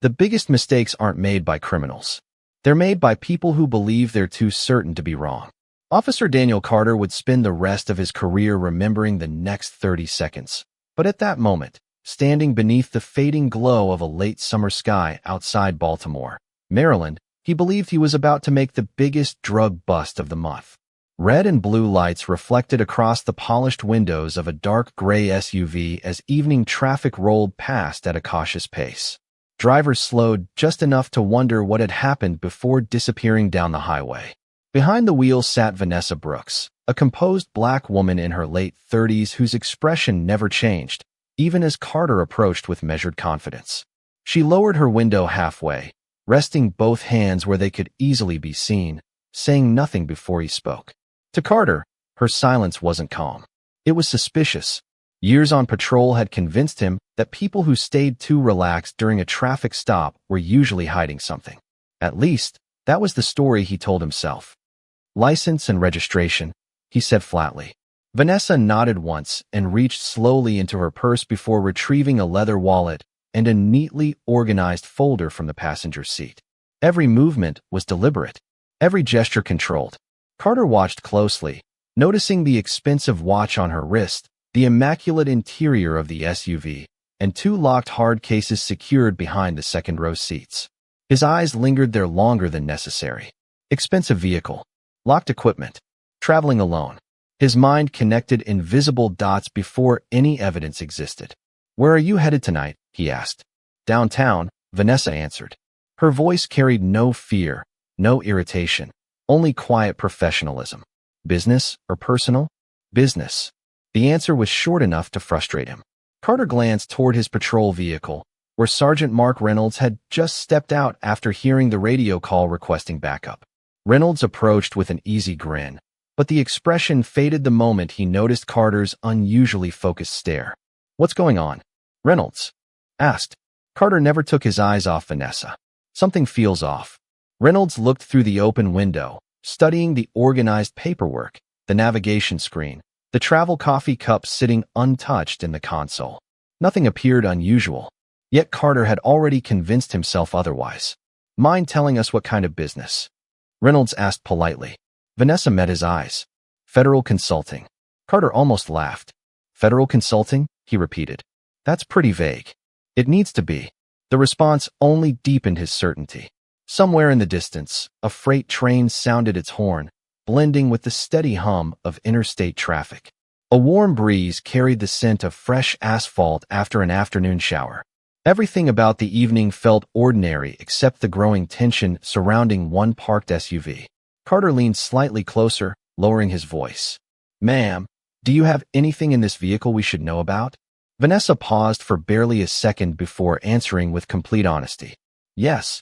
The biggest mistakes aren't made by criminals. They're made by people who believe they're too certain to be wrong. Officer Daniel Carter would spend the rest of his career remembering the next 30 seconds. But at that moment, standing beneath the fading glow of a late summer sky outside Baltimore, Maryland, he believed he was about to make the biggest drug bust of the month. Red and blue lights reflected across the polished windows of a dark gray SUV as evening traffic rolled past at a cautious pace. Drivers slowed just enough to wonder what had happened before disappearing down the highway. Behind the wheel sat Vanessa Brooks, a composed black woman in her late 30s whose expression never changed, even as Carter approached with measured confidence. She lowered her window halfway, resting both hands where they could easily be seen, saying nothing before he spoke. To Carter, her silence wasn't calm. It was suspicious. Years on patrol had convinced him that people who stayed too relaxed during a traffic stop were usually hiding something. At least, that was the story he told himself. License and registration, he said flatly. Vanessa nodded once and reached slowly into her purse before retrieving a leather wallet and a neatly organized folder from the passenger seat. Every movement was deliberate, every gesture controlled. Carter watched closely, noticing the expensive watch on her wrist, the immaculate interior of the SUV, and two locked hard cases secured behind the second-row seats. His eyes lingered there longer than necessary. Expensive vehicle, locked equipment, traveling alone. His mind connected invisible dots before any evidence existed. "Where are you headed tonight?" he asked. "Downtown," Vanessa answered. Her voice carried no fear, no irritation, only quiet professionalism. "Business or personal?" "Business." The answer was short enough to frustrate him. Carter glanced toward his patrol vehicle, where Sergeant Mark Reynolds had just stepped out after hearing the radio call requesting backup. Reynolds approached with an easy grin, but the expression faded the moment he noticed Carter's unusually focused stare. "What's going on?" Reynolds asked. Carter never took his eyes off Vanessa. "Something feels off." Reynolds looked through the open window, studying the organized paperwork, the navigation screen, the travel coffee cup sitting untouched in the console. Nothing appeared unusual, yet Carter had already convinced himself otherwise. "Mind telling us what kind of business?" Reynolds asked politely. Vanessa met his eyes. "Federal consulting." Carter almost laughed. "Federal consulting?" he repeated. "That's pretty vague." "It needs to be." The response only deepened his certainty. Somewhere in the distance, a freight train sounded its horn, blending with the steady hum of interstate traffic. A warm breeze carried the scent of fresh asphalt after an afternoon shower. Everything about the evening felt ordinary except the growing tension surrounding one parked SUV. Carter leaned slightly closer, lowering his voice. "Ma'am, do you have anything in this vehicle we should know about?" Vanessa paused for barely a second before answering with complete honesty. "Yes."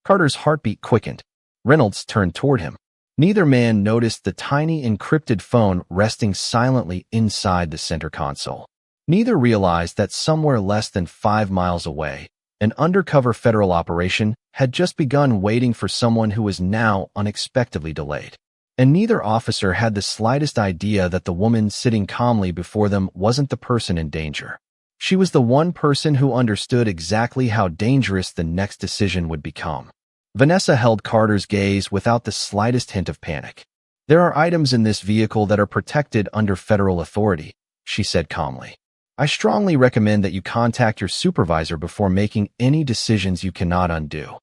Carter's heartbeat quickened. Reynolds turned toward him. Neither man noticed the tiny encrypted phone resting silently inside the center console. Neither realized that somewhere less than 5 miles away, an undercover federal operation had just begun waiting for someone who was now unexpectedly delayed. And neither officer had the slightest idea that the woman sitting calmly before them wasn't the person in danger. She was the one person who understood exactly how dangerous the next decision would become. Vanessa held Carter's gaze without the slightest hint of panic. "There are items in this vehicle that are protected under federal authority," she said calmly. "I strongly recommend that you contact your supervisor before making any decisions you cannot undo."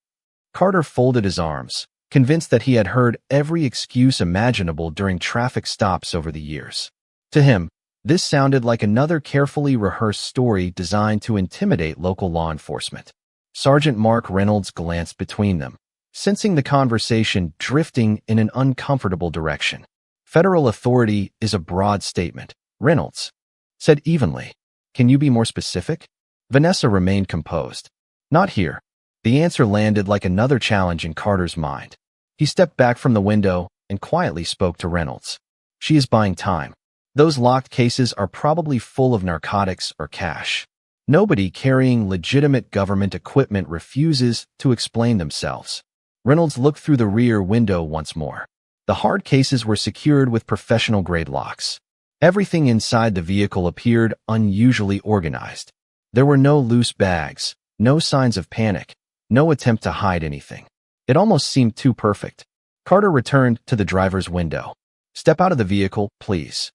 Carter folded his arms, convinced that he had heard every excuse imaginable during traffic stops over the years. To him, this sounded like another carefully rehearsed story designed to intimidate local law enforcement. Sergeant Mark Reynolds glanced between them, sensing the conversation drifting in an uncomfortable direction. "Federal authority is a broad statement," Reynolds said evenly. "Can you be more specific?" Vanessa remained composed. "Not here." The answer landed like another challenge in Carter's mind. He stepped back from the window and quietly spoke to Reynolds. "She is buying time. Those locked cases are probably full of narcotics or cash. Nobody carrying legitimate government equipment refuses to explain themselves." Reynolds looked through the rear window once more. The hard cases were secured with professional-grade locks. Everything inside the vehicle appeared unusually organized. There were no loose bags, no signs of panic, No attempt to hide anything. It almost seemed too perfect. Carter returned to the driver's window. "Step out of the vehicle, please."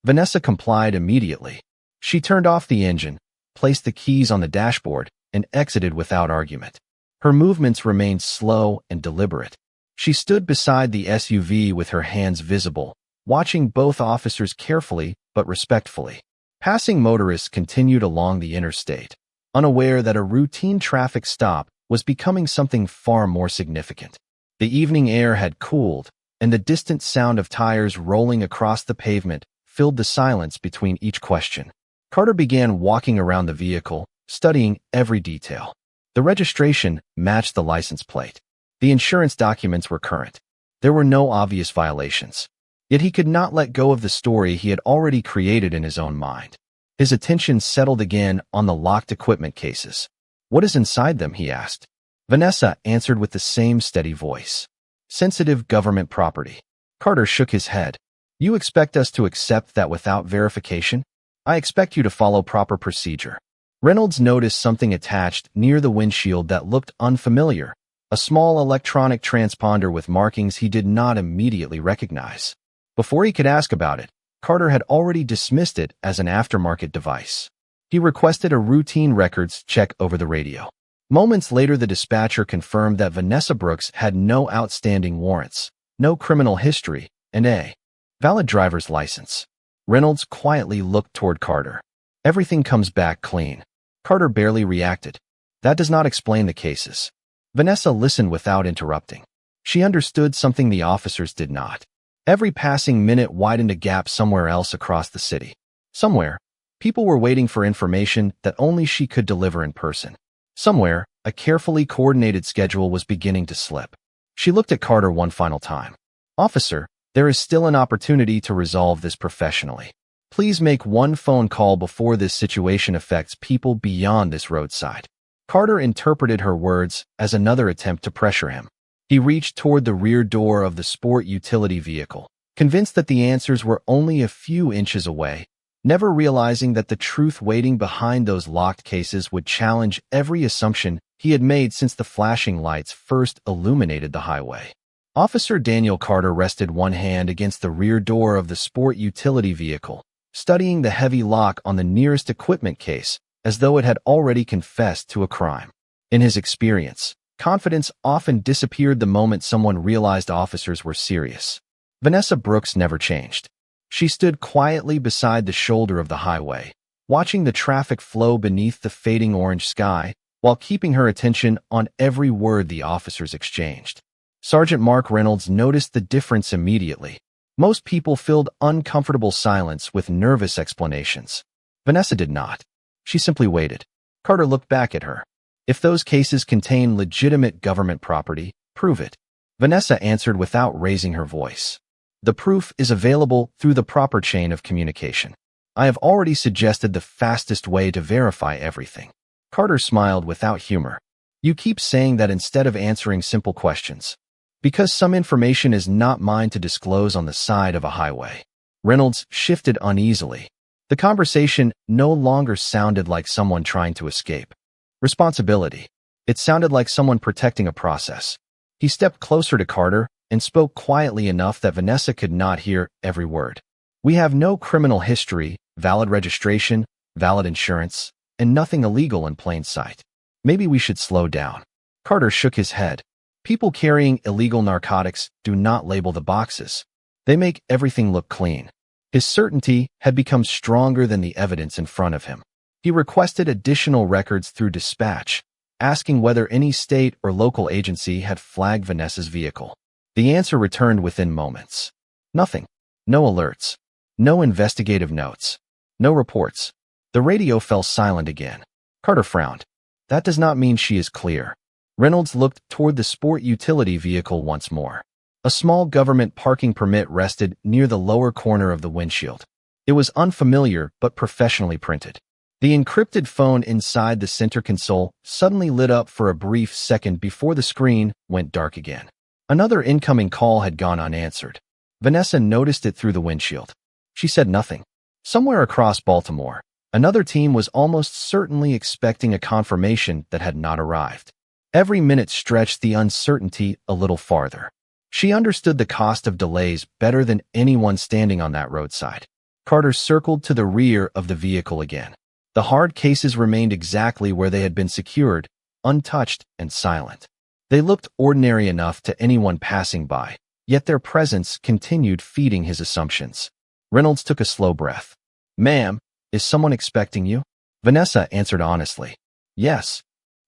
Vanessa complied immediately. She turned off the engine, placed the keys on the dashboard, and exited without argument. Her movements remained slow and deliberate. She stood beside the SUV with her hands visible, watching both officers carefully but respectfully. Passing motorists continued along the interstate, unaware that a routine traffic stop was becoming something far more significant. The evening air had cooled, and the distant sound of tires rolling across the pavement filled the silence between each question. Carter began walking around the vehicle, studying every detail. The registration matched the license plate. The insurance documents were current. There were no obvious violations. Yet he could not let go of the story he had already created in his own mind. His attention settled again on the locked equipment cases. "What is inside them?" he asked. Vanessa answered with the same steady voice. "Sensitive government property." Carter shook his head. "You expect us to accept that without verification? I expect you to follow proper procedure." Reynolds noticed something attached near the windshield that looked unfamiliar, a small electronic transponder with markings he did not immediately recognize. Before he could ask about it, Carter had already dismissed it as an aftermarket device. He requested a routine records check over the radio. Moments later, the dispatcher confirmed that Vanessa Brooks had no outstanding warrants, no criminal history, and a valid driver's license. Reynolds quietly looked toward Carter. "Everything comes back clean." Carter barely reacted. "That does not explain the cases." Vanessa listened without interrupting. She understood something the officers did not. Every passing minute widened a gap somewhere else across the city. Somewhere, people were waiting for information that only she could deliver in person. Somewhere, a carefully coordinated schedule was beginning to slip. She looked at Carter one final time. "Officer, there is still an opportunity to resolve this professionally. Please make one phone call before this situation affects people beyond this roadside." Carter interpreted her words as another attempt to pressure him. He reached toward the rear door of the sport utility vehicle, convinced that the answers were only a few inches away, never realizing that the truth waiting behind those locked cases would challenge every assumption he had made since the flashing lights first illuminated the highway. Officer Daniel Carter rested one hand against the rear door of the sport utility vehicle, studying the heavy lock on the nearest equipment case as though it had already confessed to a crime. In his experience, confidence often disappeared the moment someone realized officers were serious. Vanessa Brooks never changed. She stood quietly beside the shoulder of the highway, watching the traffic flow beneath the fading orange sky, while keeping her attention on every word the officers exchanged. Sergeant Mark Reynolds noticed the difference immediately. Most people filled uncomfortable silence with nervous explanations. Vanessa did not. She simply waited. Carter looked back at her. "If those cases contain legitimate government property, prove it." Vanessa answered without raising her voice. "The proof is available through the proper chain of communication. I have already suggested the fastest way to verify everything." Carter smiled without humor. "You keep saying that instead of answering simple questions. Because some information is not mine to disclose on the side of a highway." Reynolds shifted uneasily. The conversation no longer sounded like someone trying to escape responsibility. It sounded like someone protecting a process. He stepped closer to Carter and spoke quietly enough that Vanessa could not hear every word. "We have no criminal history, valid registration, valid insurance, and nothing illegal in plain sight. Maybe we should slow down." Carter shook his head. "People carrying illegal narcotics do not label the boxes. They make everything look clean." His certainty had become stronger than the evidence in front of him. He requested additional records through dispatch, asking whether any state or local agency had flagged Vanessa's vehicle. The answer returned within moments. Nothing. No alerts. No investigative notes. No reports. The radio fell silent again. Carter frowned. "That does not mean she is clear." Reynolds looked toward the sport utility vehicle once more. A small government parking permit rested near the lower corner of the windshield. It was unfamiliar but professionally printed. The encrypted phone inside the center console suddenly lit up for a brief second before the screen went dark again. Another incoming call had gone unanswered. Vanessa noticed it through the windshield. She said nothing. Somewhere across Baltimore, another team was almost certainly expecting a confirmation that had not arrived. Every minute stretched the uncertainty a little farther. She understood the cost of delays better than anyone standing on that roadside. Carter circled to the rear of the vehicle again. The hard cases remained exactly where they had been secured, untouched and silent. They looked ordinary enough to anyone passing by, yet their presence continued feeding his assumptions. Reynolds took a slow breath. "Ma'am, is someone expecting you?" Vanessa answered honestly. "Yes."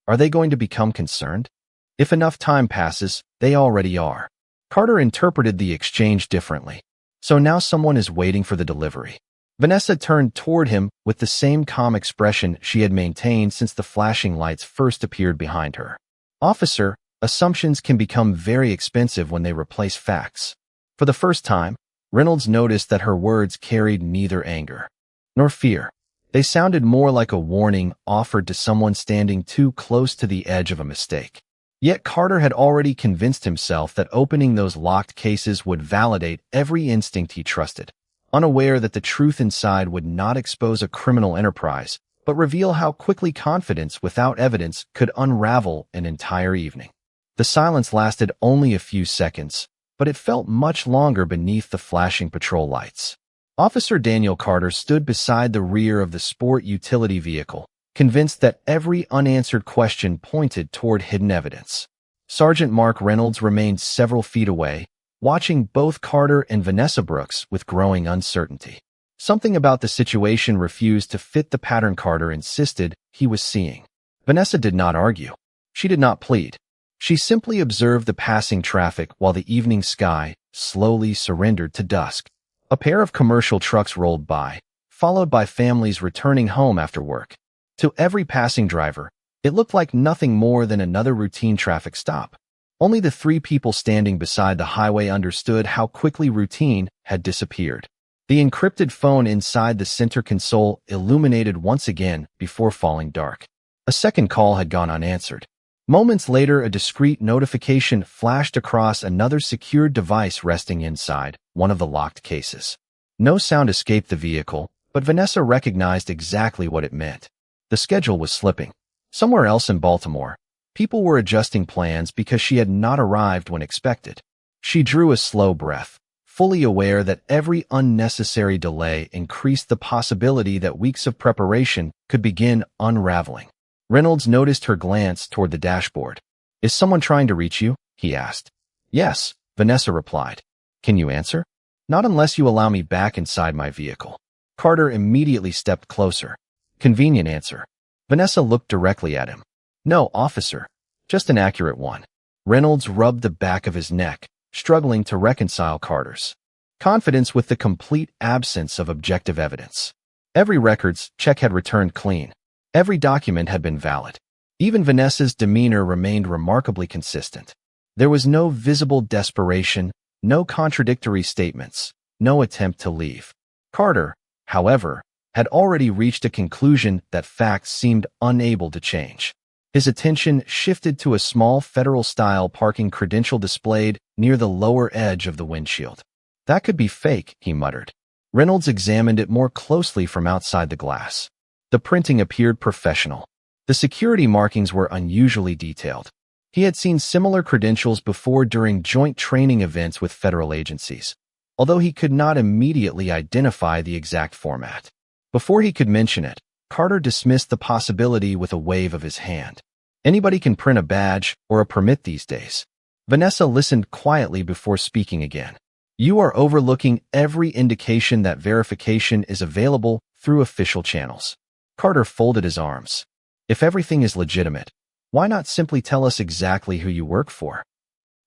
"Are they going to become concerned?" "If enough time passes, they already are." Carter interpreted the exchange differently. So now someone is waiting for the delivery. Vanessa turned toward him with the same calm expression she had maintained since the flashing lights first appeared behind her. "Officer, assumptions can become very expensive when they replace facts." For the first time, Reynolds noticed that her words carried neither anger nor fear. They sounded more like a warning offered to someone standing too close to the edge of a mistake. Yet Carter had already convinced himself that opening those locked cases would validate every instinct he trusted, unaware that the truth inside would not expose a criminal enterprise, but reveal how quickly confidence without evidence could unravel an entire evening. The silence lasted only a few seconds, but it felt much longer beneath the flashing patrol lights. Officer Daniel Carter stood beside the rear of the sport utility vehicle, convinced that every unanswered question pointed toward hidden evidence. Sergeant Mark Reynolds remained several feet away, watching both Carter and Vanessa Brooks with growing uncertainty. Something about the situation refused to fit the pattern Carter insisted he was seeing. Vanessa did not argue. She did not plead. She simply observed the passing traffic while the evening sky slowly surrendered to dusk. A pair of commercial trucks rolled by, followed by families returning home after work. To every passing driver, it looked like nothing more than another routine traffic stop. Only the three people standing beside the highway understood how quickly routine had disappeared. The encrypted phone inside the center console illuminated once again before falling dark. A second call had gone unanswered. Moments later, a discreet notification flashed across another secured device resting inside one of the locked cases. No sound escaped the vehicle, but Vanessa recognized exactly what it meant. The schedule was slipping. Somewhere else in Baltimore, people were adjusting plans because she had not arrived when expected. She drew a slow breath, fully aware that every unnecessary delay increased the possibility that weeks of preparation could begin unraveling. Reynolds noticed her glance toward the dashboard. "Is someone trying to reach you?" he asked. "Yes," Vanessa replied. "Can you answer?" "Not unless you allow me back inside my vehicle." Carter immediately stepped closer. "Convenient answer." Vanessa looked directly at him. "No, officer. Just an accurate one." Reynolds rubbed the back of his neck, struggling to reconcile Carter's confidence with the complete absence of objective evidence. Every records check had returned clean. Every document had been valid. Even Vanessa's demeanor remained remarkably consistent. There was no visible desperation, no contradictory statements, no attempt to leave. Carter, however, had already reached a conclusion that facts seemed unable to change. His attention shifted to a small federal-style parking credential displayed near the lower edge of the windshield. "That could be fake," he muttered. Reynolds examined it more closely from outside the glass. The printing appeared professional. The security markings were unusually detailed. He had seen similar credentials before during joint training events with federal agencies, although he could not immediately identify the exact format. Before he could mention it, Carter dismissed the possibility with a wave of his hand. "Anybody can print a badge or a permit these days." Vanessa listened quietly before speaking again. "You are overlooking every indication that verification is available through official channels." Carter folded his arms. "If everything is legitimate, why not simply tell us exactly who you work for?"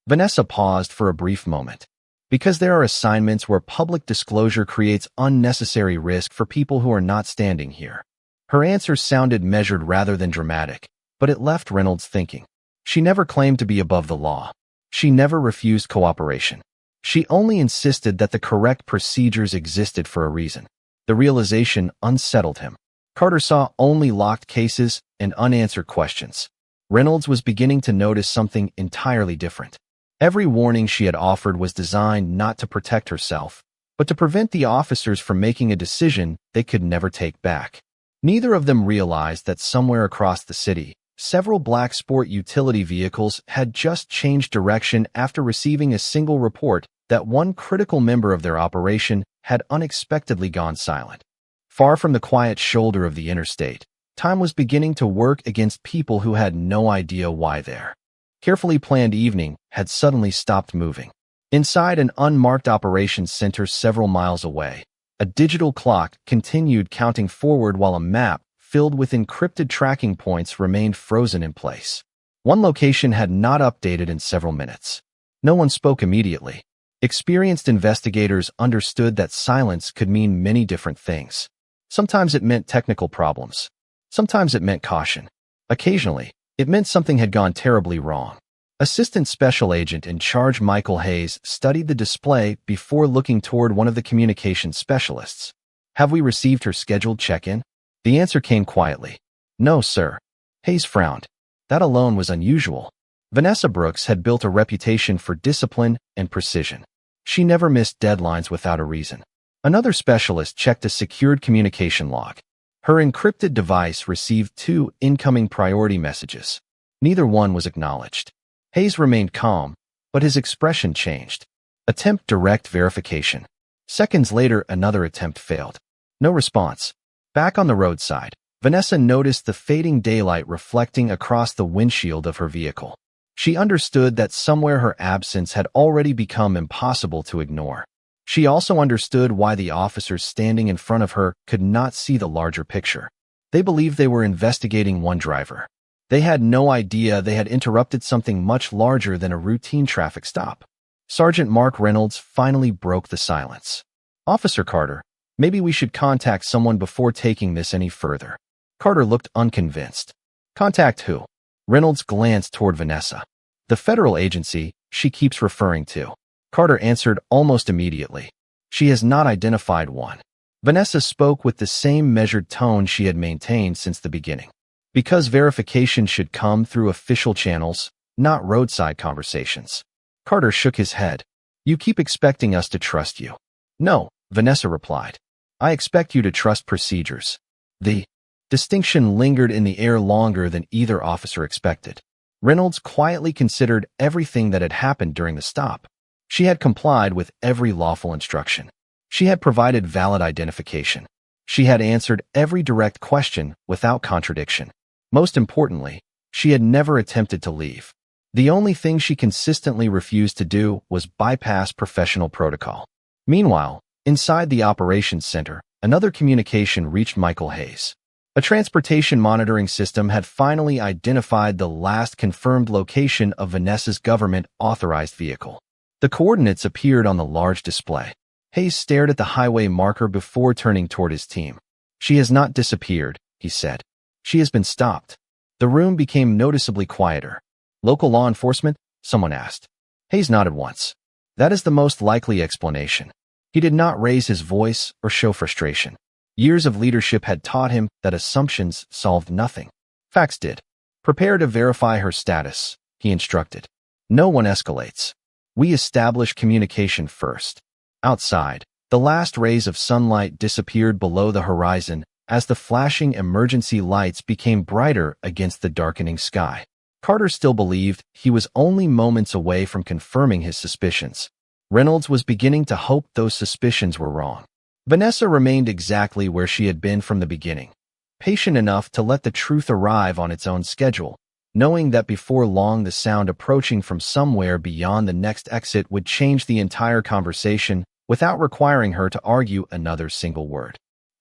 Vanessa paused for a brief moment. "Because there are assignments where public disclosure creates unnecessary risk for people who are not standing here." Her answer sounded measured rather than dramatic, but it left Reynolds thinking. She never claimed to be above the law. She never refused cooperation. She only insisted that the correct procedures existed for a reason. The realization unsettled him. Carter saw only locked cases and unanswered questions. Reynolds was beginning to notice something entirely different. Every warning she had offered was designed not to protect herself, but to prevent the officers from making a decision they could never take back. Neither of them realized that somewhere across the city, Several black sport utility vehicles had just changed direction after receiving a single report that one critical member of their operation had unexpectedly gone silent. Far from the quiet shoulder of the interstate, time was beginning to work against people who had no idea why their carefully planned evening had suddenly stopped moving. Inside an unmarked operations center several miles away, a digital clock continued counting forward while a map filled with encrypted tracking points remained frozen in place. One location had not updated in several minutes. No one spoke immediately. Experienced investigators understood that silence could mean many different things. Sometimes it meant technical problems. Sometimes it meant caution. Occasionally, it meant something had gone terribly wrong. Assistant Special Agent in charge Michael Hayes studied the display before looking toward one of the communications specialists. "Have we received her scheduled check-in?" The answer came quietly. "No, sir." Hayes frowned. That alone was unusual. Vanessa Brooks had built a reputation for discipline and precision. She never missed deadlines without a reason. Another specialist checked a secured communication log. Her encrypted device received 2 incoming priority messages. Neither one was acknowledged. Hayes remained calm, but his expression changed. Attempt direct verification. Seconds later, another attempt failed. No response. Back on the roadside, Vanessa noticed the fading daylight reflecting across the windshield of her vehicle. She understood that somewhere her absence had already become impossible to ignore. She also understood why the officers standing in front of her could not see the larger picture. They believed they were investigating one driver. They had no idea they had interrupted something much larger than a routine traffic stop. Sergeant Mark Reynolds finally broke the silence. "Officer Carter, maybe we should contact someone before taking this any further." Carter looked unconvinced. "Contact who?" Reynolds glanced toward Vanessa. "The federal agency she keeps referring to." Carter answered almost immediately. "She has not identified one." Vanessa spoke with the same measured tone she had maintained since the beginning. "Because verification should come through official channels, not roadside conversations." Carter shook his head. "You keep expecting us to trust you." "No," Vanessa replied. "I expect you to trust procedures." The distinction lingered in the air longer than either officer expected. Reynolds quietly considered everything that had happened during the stop. She had complied with every lawful instruction. She had provided valid identification. She had answered every direct question without contradiction. Most importantly, she had never attempted to leave. The only thing she consistently refused to do was bypass professional protocol. Meanwhile, inside the operations center, another communication reached Michael Hayes. A transportation monitoring system had finally identified the last confirmed location of Vanessa's government-authorized vehicle. The coordinates appeared on the large display. Hayes stared at the highway marker before turning toward his team. "She has not disappeared," he said. "She has been stopped." The room became noticeably quieter. "Local law enforcement?" someone asked. Hayes nodded once. "That is the most likely explanation." He did not raise his voice or show frustration. Years of leadership had taught him that assumptions solved nothing. Facts did. "Prepare to verify her status," he instructed. "No one escalates. We establish communication first." Outside, the last rays of sunlight disappeared below the horizon as the flashing emergency lights became brighter against the darkening sky. Carter still believed he was only moments away from confirming his suspicions. Reynolds was beginning to hope those suspicions were wrong. Vanessa remained exactly where she had been from the beginning, patient enough to let the truth arrive on its own schedule, knowing that before long the sound approaching from somewhere beyond the next exit would change the entire conversation without requiring her to argue another single word.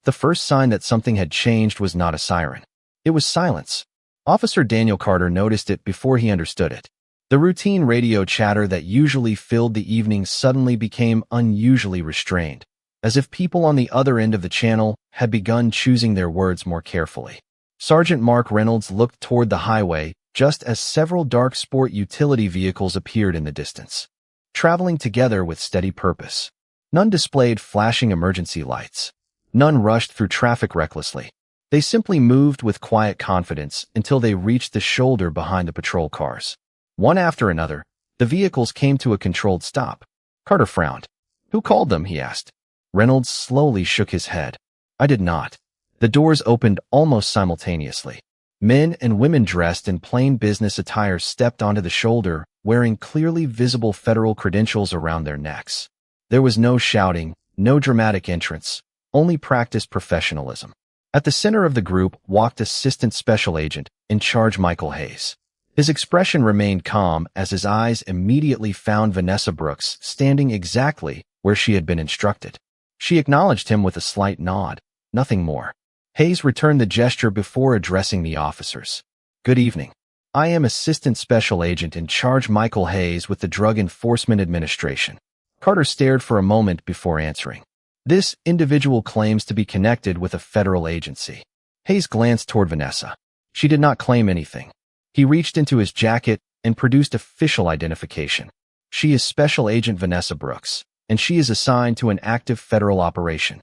The first sign that something had changed was not a siren. It was silence. Officer Daniel Carter noticed it before he understood it. The routine radio chatter that usually filled the evening suddenly became unusually restrained, as if people on the other end of the channel had begun choosing their words more carefully. Sergeant Mark Reynolds looked toward the highway just as several dark sport utility vehicles appeared in the distance, traveling together with steady purpose. None displayed flashing emergency lights. None rushed through traffic recklessly. They simply moved with quiet confidence until they reached the shoulder behind the patrol cars. One after another, the vehicles came to a controlled stop. Carter frowned. "Who called them?" he asked. Reynolds slowly shook his head. "I did not." The doors opened almost simultaneously. Men and women dressed in plain business attire stepped onto the shoulder, wearing clearly visible federal credentials around their necks. There was no shouting, no dramatic entrance, only practiced professionalism. At the center of the group walked Assistant Special Agent in charge Michael Hayes. His expression remained calm as his eyes immediately found Vanessa Brooks standing exactly where she had been instructed. She acknowledged him with a slight nod, nothing more. Hayes returned the gesture before addressing the officers. "Good evening. I am Assistant Special Agent in charge Michael Hayes with the Drug Enforcement Administration." Carter stared for a moment before answering. "This individual claims to be connected with a federal agency." Hayes glanced toward Vanessa. She did not claim anything. He reached into his jacket and produced official identification. "She is Special Agent Vanessa Brooks, and she is assigned to an active federal operation."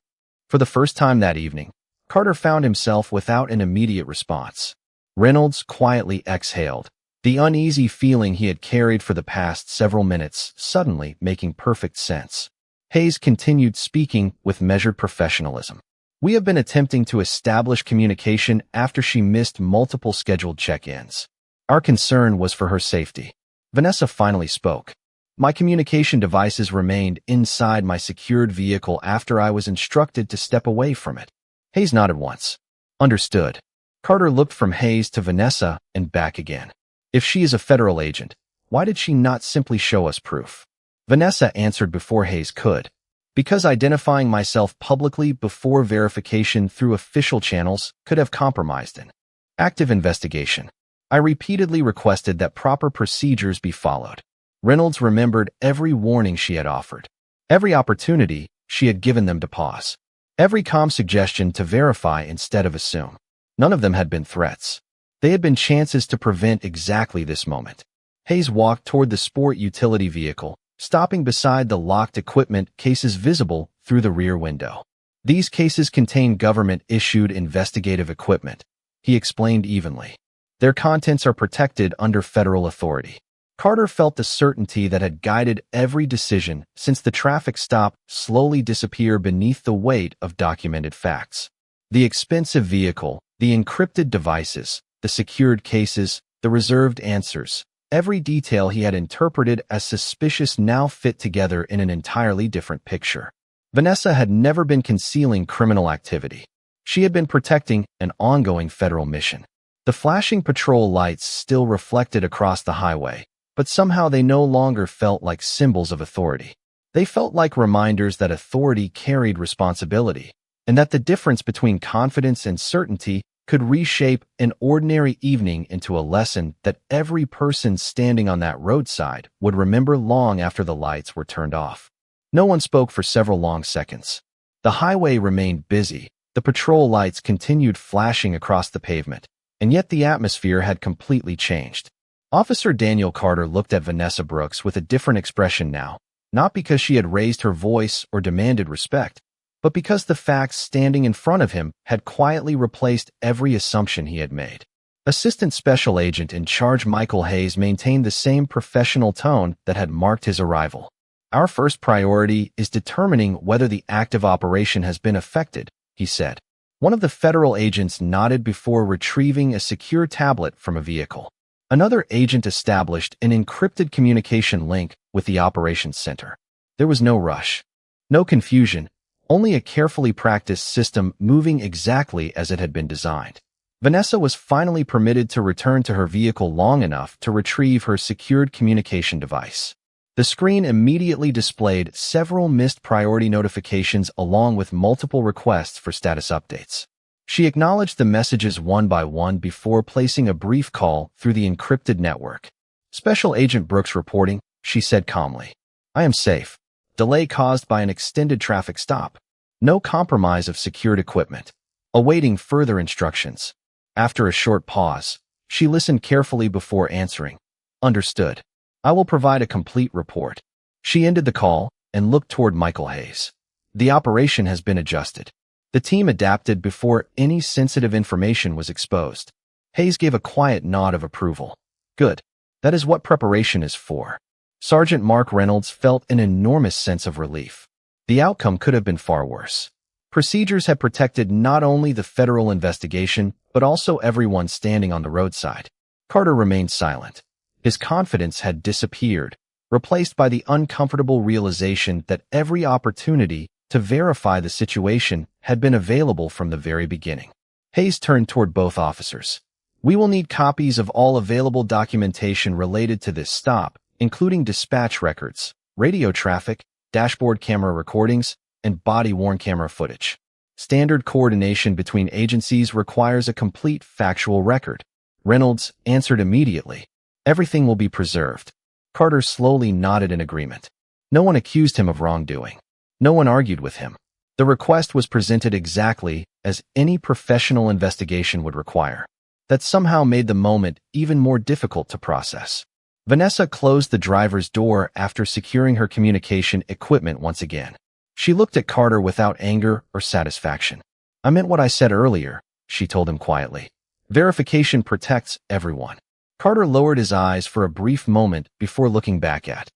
For the first time that evening, Carter found himself without an immediate response. Reynolds quietly exhaled, the uneasy feeling he had carried for the past several minutes suddenly making perfect sense. Hayes continued speaking with measured professionalism. "We have been attempting to establish communication after she missed multiple scheduled check-ins. Our concern was for her safety." Vanessa finally spoke. "My communication devices remained inside my secured vehicle after I was instructed to step away from it." Hayes nodded once. "Understood." Carter looked from Hayes to Vanessa and back again. "If she is a federal agent, why did she not simply show us proof?" Vanessa answered before Hayes could. "Because identifying myself publicly before verification through official channels could have compromised an active investigation. I repeatedly requested that proper procedures be followed." Reynolds remembered every warning she had offered, every opportunity she had given them to pause, every calm suggestion to verify instead of assume. None of them had been threats. They had been chances to prevent exactly this moment. Hayes walked toward the sport utility vehicle, stopping beside the locked equipment cases visible through the rear window. "These cases contain government-issued investigative equipment," he explained evenly. "Their contents are protected under federal authority." Carter felt the certainty that had guided every decision since the traffic stop slowly disappear beneath the weight of documented facts. The expensive vehicle, the encrypted devices, the secured cases, the reserved answers, every detail he had interpreted as suspicious now fit together in an entirely different picture. Vanessa had never been concealing criminal activity. She had been protecting an ongoing federal mission. The flashing patrol lights still reflected across the highway, but somehow they no longer felt like symbols of authority. They felt like reminders that authority carried responsibility, and that the difference between confidence and certainty could reshape an ordinary evening into a lesson that every person standing on that roadside would remember long after the lights were turned off. No one spoke for several long seconds. The highway remained busy, the patrol lights continued flashing across the pavement, and yet the atmosphere had completely changed. Officer Daniel Carter looked at Vanessa Brooks with a different expression now, not because she had raised her voice or demanded respect, but because the facts standing in front of him had quietly replaced every assumption he had made. Assistant Special Agent in charge Michael Hayes maintained the same professional tone that had marked his arrival. "Our first priority is determining whether the active operation has been affected," he said. One of the federal agents nodded before retrieving a secure tablet from a vehicle. Another agent established an encrypted communication link with the operations center. There was no rush, no confusion, only a carefully practiced system moving exactly as it had been designed. Vanessa was finally permitted to return to her vehicle long enough to retrieve her secured communication device. The screen immediately displayed several missed priority notifications along with multiple requests for status updates. She acknowledged the messages one by one before placing a brief call through the encrypted network. "Special Agent Brooks reporting," she said calmly. "I am safe. Delay caused by an extended traffic stop. No compromise of secured equipment. Awaiting further instructions." After a short pause, she listened carefully before answering. "Understood. I will provide a complete report." She ended the call and looked toward Michael Hayes. "The operation has been adjusted. The team adapted before any sensitive information was exposed." Hayes gave a quiet nod of approval. "Good. That is what preparation is for." Sergeant Mark Reynolds felt an enormous sense of relief. The outcome could have been far worse. Procedures had protected not only the federal investigation, but also everyone standing on the roadside. Carter remained silent. His confidence had disappeared, replaced by the uncomfortable realization that every opportunity to verify the situation had been available from the very beginning. Hayes turned toward both officers. "We will need copies of all available documentation related to this stop, including dispatch records, radio traffic, dashboard camera recordings, and body-worn camera footage. Standard coordination between agencies requires a complete factual record." Reynolds answered immediately. "Everything will be preserved." Carter slowly nodded in agreement. No one accused him of wrongdoing. No one argued with him. The request was presented exactly as any professional investigation would require. That somehow made the moment even more difficult to process. Vanessa closed the driver's door after securing her communication equipment once again. She looked at Carter without anger or satisfaction. "I meant what I said earlier," she told him quietly. "Verification protects everyone." Carter lowered his eyes for a brief moment before looking back at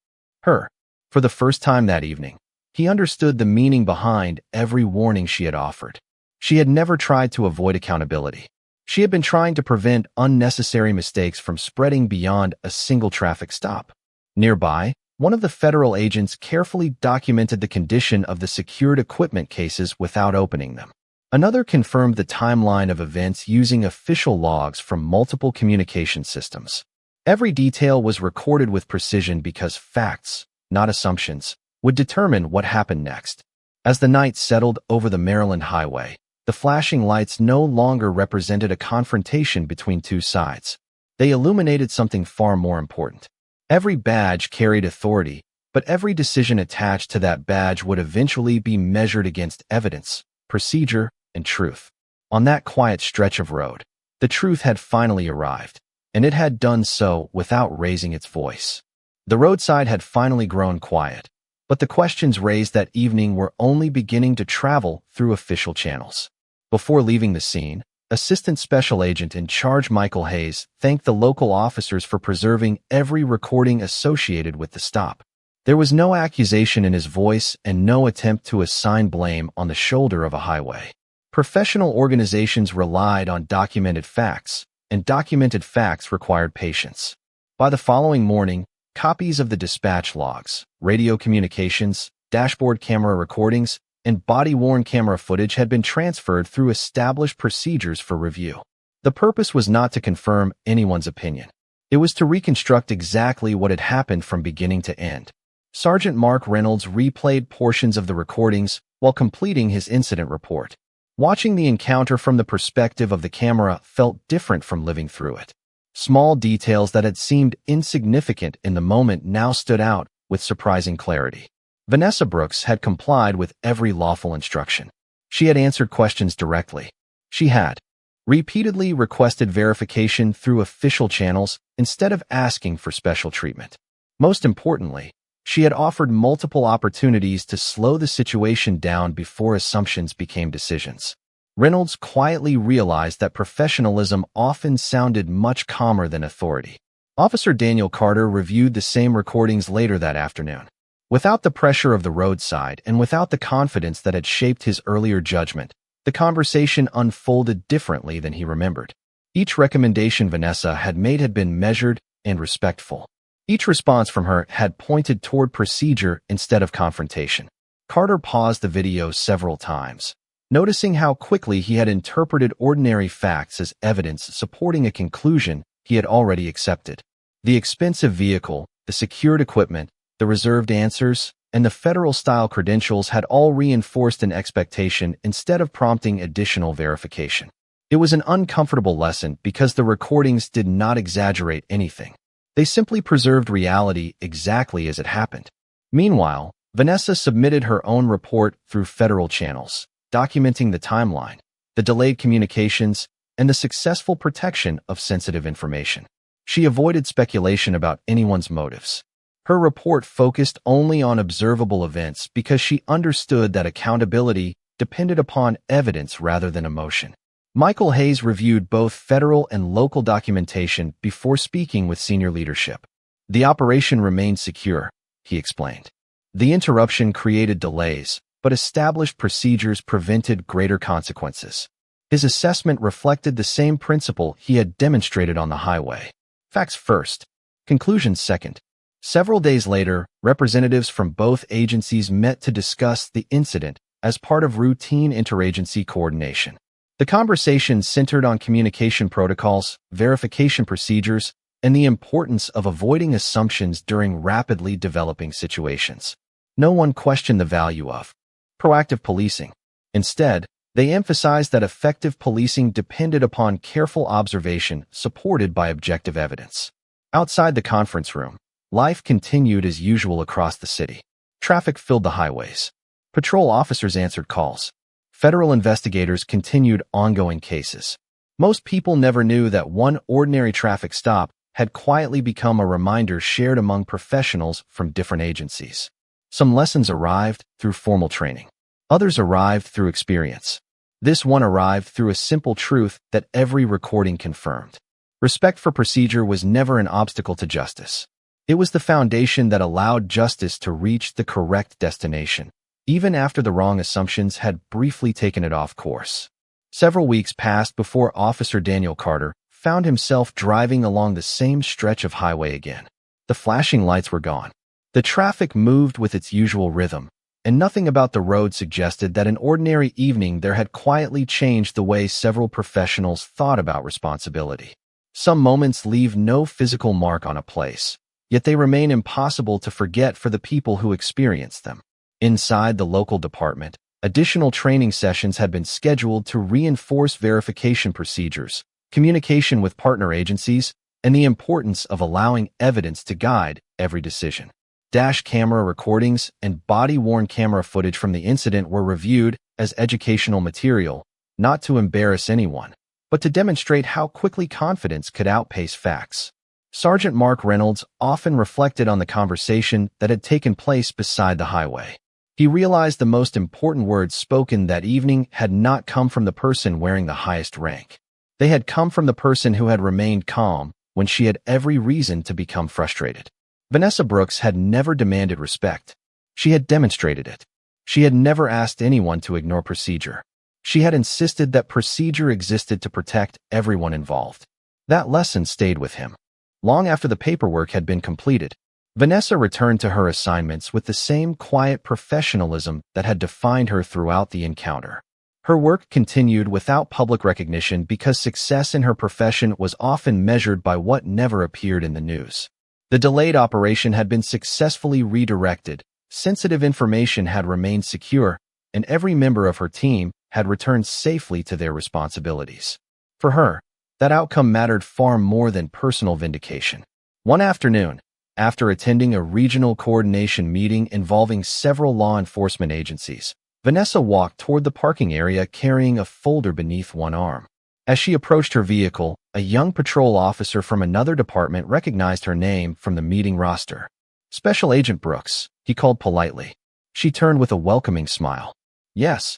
her. For the first time that evening, he understood the meaning behind every warning she had offered. She had never tried to avoid accountability. She had been trying to prevent unnecessary mistakes from spreading beyond a single traffic stop. Nearby, one of the federal agents carefully documented the condition of the secured equipment cases without opening them. Another confirmed the timeline of events using official logs from multiple communication systems. Every detail was recorded with precision because facts, not assumptions, would determine what happened next. As the night settled over the Maryland highway, the flashing lights no longer represented a confrontation between two sides. They illuminated something far more important. Every badge carried authority, but every decision attached to that badge would eventually be measured against evidence, procedure, and truth. On that quiet stretch of road, the truth had finally arrived, and it had done so without raising its voice. The roadside had finally grown quiet, but the questions raised that evening were only beginning to travel through official channels. Before leaving the scene, Assistant Special Agent in Charge Michael Hayes thanked the local officers for preserving every recording associated with the stop. There was no accusation in his voice and no attempt to assign blame on the shoulder of a highway. Professional organizations relied on documented facts, and documented facts required patience. By the following morning, copies of the dispatch logs, radio communications, dashboard camera recordings, and body-worn camera footage had been transferred through established procedures for review. The purpose was not to confirm anyone's opinion. It was to reconstruct exactly what had happened from beginning to end. Sergeant Mark Reynolds replayed portions of the recordings while completing his incident report. Watching the encounter from the perspective of the camera felt different from living through it. Small details that had seemed insignificant in the moment now stood out with surprising clarity. Vanessa Brooks had complied with every lawful instruction. She had answered questions directly. She had repeatedly requested verification through official channels instead of asking for special treatment. Most importantly, she had offered multiple opportunities to slow the situation down before assumptions became decisions. Reynolds quietly realized that professionalism often sounded much calmer than authority. Officer Daniel Carter reviewed the same recordings later that afternoon. Without the pressure of the roadside and without the confidence that had shaped his earlier judgment, the conversation unfolded differently than he remembered. Each recommendation Vanessa had made had been measured and respectful. Each response from her had pointed toward procedure instead of confrontation. Carter paused the video several times, noticing how quickly he had interpreted ordinary facts as evidence supporting a conclusion he had already accepted. The expensive vehicle, the secured equipment, the reserved answers, and the federal-style credentials had all reinforced an expectation instead of prompting additional verification. It was an uncomfortable lesson because the recordings did not exaggerate anything. They simply preserved reality exactly as it happened. Meanwhile, Vanessa submitted her own report through federal channels, documenting the timeline, the delayed communications, and the successful protection of sensitive information. She avoided speculation about anyone's motives. Her report focused only on observable events because she understood that accountability depended upon evidence rather than emotion. Michael Hayes reviewed both federal and local documentation before speaking with senior leadership. "The operation remained secure," he explained. "The interruption created delays, but established procedures prevented greater consequences. His assessment reflected the same principle he had demonstrated on the highway. Facts first, conclusions second. Several days later, representatives from both agencies met to discuss the incident as part of routine interagency coordination. The conversation centered on communication protocols, verification procedures, and the importance of avoiding assumptions during rapidly developing situations. No one questioned the value of proactive policing. Instead, they emphasized that effective policing depended upon careful observation supported by objective evidence. Outside the conference room, life continued as usual across the city. Traffic filled the highways. Patrol officers answered calls. Federal investigators continued ongoing cases. Most people never knew that one ordinary traffic stop had quietly become a reminder shared among professionals from different agencies. Some lessons arrived through formal training. Others arrived through experience. This one arrived through a simple truth that every recording confirmed. Respect for procedure was never an obstacle to justice. It was the foundation that allowed justice to reach the correct destination, even after the wrong assumptions had briefly taken it off course. Several weeks passed before Officer Daniel Carter found himself driving along the same stretch of highway again. The flashing lights were gone. The traffic moved with its usual rhythm, and nothing about the road suggested that an ordinary evening there had quietly changed the way several professionals thought about responsibility. Some moments leave no physical mark on a place, yet they remain impossible to forget for the people who experience them. Inside the local department, additional training sessions had been scheduled to reinforce verification procedures, communication with partner agencies, and the importance of allowing evidence to guide every decision. Dash camera recordings and body-worn camera footage from the incident were reviewed as educational material, not to embarrass anyone, but to demonstrate how quickly confidence could outpace facts. Sergeant Mark Reynolds often reflected on the conversation that had taken place beside the highway. He realized the most important words spoken that evening had not come from the person wearing the highest rank. They had come from the person who had remained calm when she had every reason to become frustrated. Vanessa Brooks had never demanded respect. She had demonstrated it. She had never asked anyone to ignore procedure. She had insisted that procedure existed to protect everyone involved. That lesson stayed with him. Long after the paperwork had been completed, Vanessa returned to her assignments with the same quiet professionalism that had defined her throughout the encounter. Her work continued without public recognition because success in her profession was often measured by what never appeared in the news. The delayed operation had been successfully redirected, sensitive information had remained secure, and every member of her team had returned safely to their responsibilities. For her, that outcome mattered far more than personal vindication. One afternoon, after attending a regional coordination meeting involving several law enforcement agencies, Vanessa walked toward the parking area carrying a folder beneath one arm. As she approached her vehicle, a young patrol officer from another department recognized her name from the meeting roster. "Special Agent Brooks," he called politely. She turned with a welcoming smile. "Yes."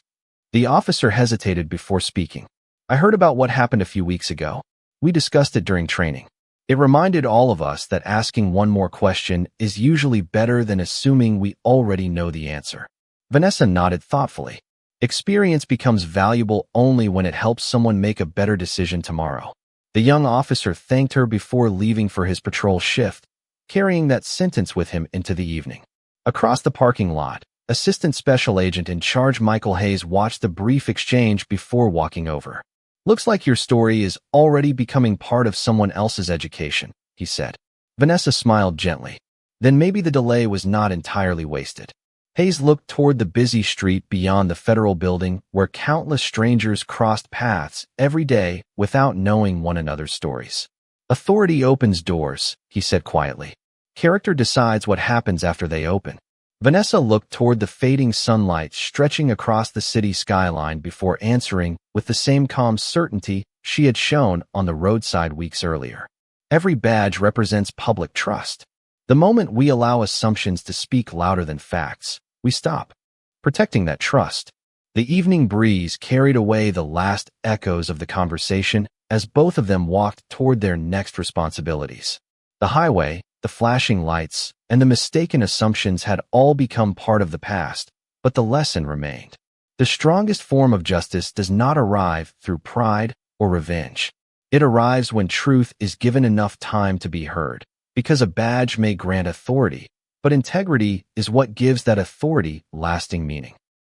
The officer hesitated before speaking. "I heard about what happened a few weeks ago. We discussed it during training. It reminded all of us that asking one more question is usually better than assuming we already know the answer." Vanessa nodded thoughtfully. Experience becomes valuable only when it helps someone make a better decision tomorrow. The young officer thanked her before leaving for his patrol shift, carrying that sentence with him into the evening. Across the parking lot, Assistant Special Agent in Charge Michael Hayes watched the brief exchange before walking over. "Looks like your story is already becoming part of someone else's education," he said. Vanessa smiled gently. Then maybe the delay was not entirely wasted. Hayes looked toward the busy street beyond the federal building where countless strangers crossed paths every day without knowing one another's stories. "Authority opens doors," he said quietly. "Character decides what happens after they open." Vanessa looked toward the fading sunlight stretching across the city skyline before answering with the same calm certainty she had shown on the roadside weeks earlier. Every badge represents public trust. The moment we allow assumptions to speak louder than facts, we stop protecting that trust. The evening breeze carried away the last echoes of the conversation as both of them walked toward their next responsibilities. The highway, the flashing lights, and the mistaken assumptions had all become part of the past, but the lesson remained. The strongest form of justice does not arrive through pride or revenge. It arrives when truth is given enough time to be heard, because a badge may grant authority, but integrity is what gives that authority lasting meaning.